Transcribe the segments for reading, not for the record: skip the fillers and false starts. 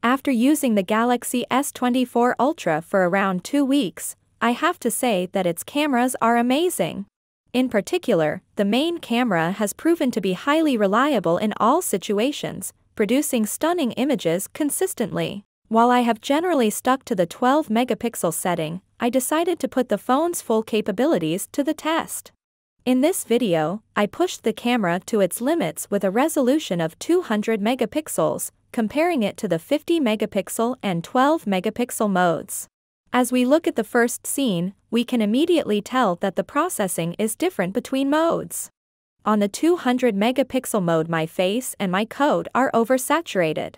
After using the Galaxy S24 Ultra for around 2 weeks, I have to say that its cameras are amazing. In particular, the main camera has proven to be highly reliable in all situations, producing stunning images consistently. While I have generally stuck to the 12-megapixel setting, I decided to put the phone's full capabilities to the test. In this video, I pushed the camera to its limits with a resolution of 200 megapixels, comparing it to the 50-megapixel and 12-megapixel modes. As we look at the first scene, we can immediately tell that the processing is different between modes. On the 200-megapixel mode, my face and my code are oversaturated.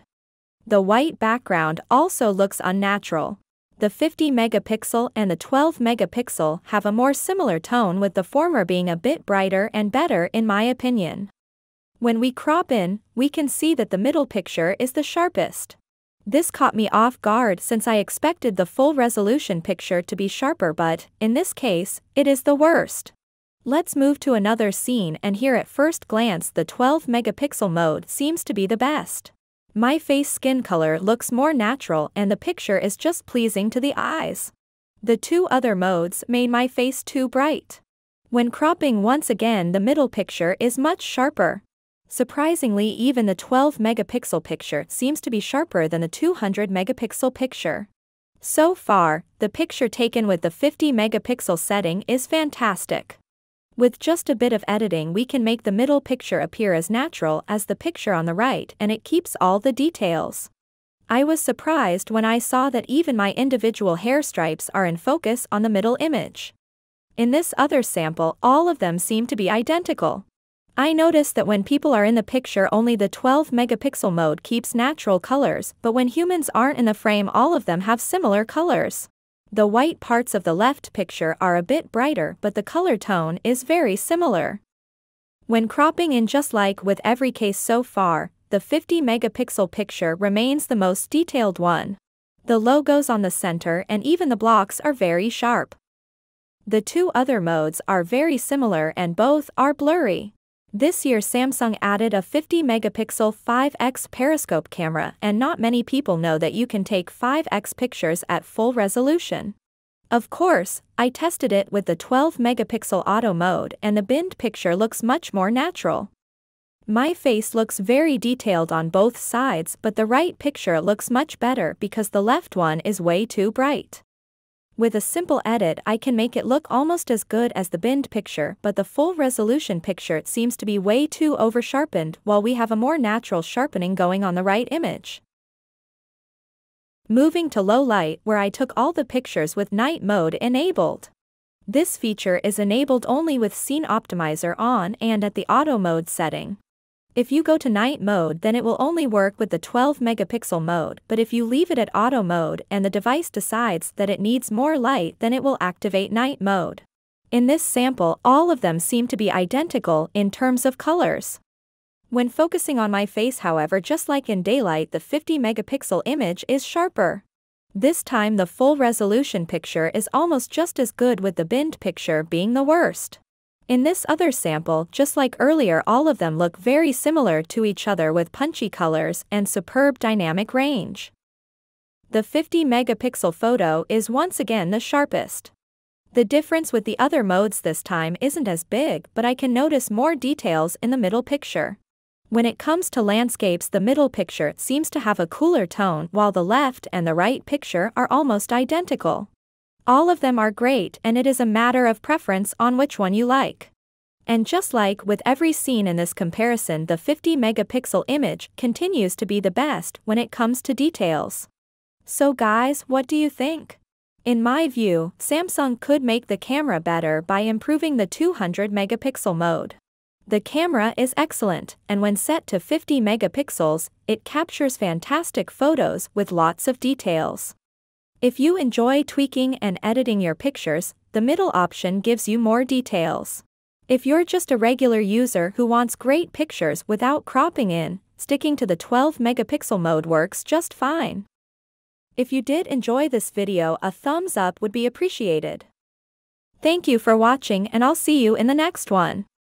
The white background also looks unnatural. The 50-megapixel and the 12-megapixel have a more similar tone, with the former being a bit brighter and better in my opinion. When we crop in, we can see that the middle picture is the sharpest. This caught me off guard since I expected the full resolution picture to be sharper, but, in this case, it is the worst. Let's move to another scene, and here at first glance the 12-megapixel mode seems to be the best. My face skin color looks more natural and the picture is just pleasing to the eyes. The two other modes made my face too bright. When cropping once again, the middle picture is much sharper. Surprisingly, even the 12-megapixel picture seems to be sharper than the 200-megapixel picture. So far, the picture taken with the 50-megapixel setting is fantastic. With just a bit of editing, we can make the middle picture appear as natural as the picture on the right, and it keeps all the details. I was surprised when I saw that even my individual hair stripes are in focus on the middle image. In this other sample, all of them seem to be identical. I noticed that when people are in the picture, only the 12-megapixel mode keeps natural colors, but when humans aren't in the frame, all of them have similar colors. The white parts of the left picture are a bit brighter, but the color tone is very similar. When cropping in, just like with every case so far, the 50-megapixel picture remains the most detailed one. The logos on the center and even the blocks are very sharp. The two other modes are very similar and both are blurry. This year Samsung added a 50-megapixel 5x periscope camera, and not many people know that you can take 5x pictures at full resolution. Of course, I tested it with the 12-megapixel auto mode and the binned picture looks much more natural. My face looks very detailed on both sides, but the right picture looks much better because the left one is way too bright. With a simple edit, I can make it look almost as good as the binned picture, but the full resolution picture seems to be way too over-sharpened, while we have a more natural sharpening going on the right image. Moving to low light, where I took all the pictures with night mode enabled. This feature is enabled only with Scene Optimizer on and at the auto mode setting. If you go to night mode, then it will only work with the 12-megapixel mode, but if you leave it at auto mode and the device decides that it needs more light, then it will activate night mode. In this sample, all of them seem to be identical in terms of colors. When focusing on my face, however, just like in daylight, the 50-megapixel image is sharper. This time the full resolution picture is almost just as good, with the binned picture being the worst. In this other sample, just like earlier, all of them look very similar to each other with punchy colors and superb dynamic range. The 50-megapixel photo is once again the sharpest. The difference with the other modes this time isn't as big, but I can notice more details in the middle picture. When it comes to landscapes, the middle picture seems to have a cooler tone, while the left and the right picture are almost identical. All of them are great, and it is a matter of preference on which one you like. And just like with every scene in this comparison, the 50-megapixel image continues to be the best when it comes to details. So guys, what do you think? In my view, Samsung could make the camera better by improving the 200-megapixel mode. The camera is excellent, and when set to 50 megapixels, it captures fantastic photos with lots of details. If you enjoy tweaking and editing your pictures, the middle option gives you more details. If you're just a regular user who wants great pictures without cropping in, sticking to the 12-megapixel mode works just fine. If you did enjoy this video, a thumbs up would be appreciated. Thank you for watching, and I'll see you in the next one.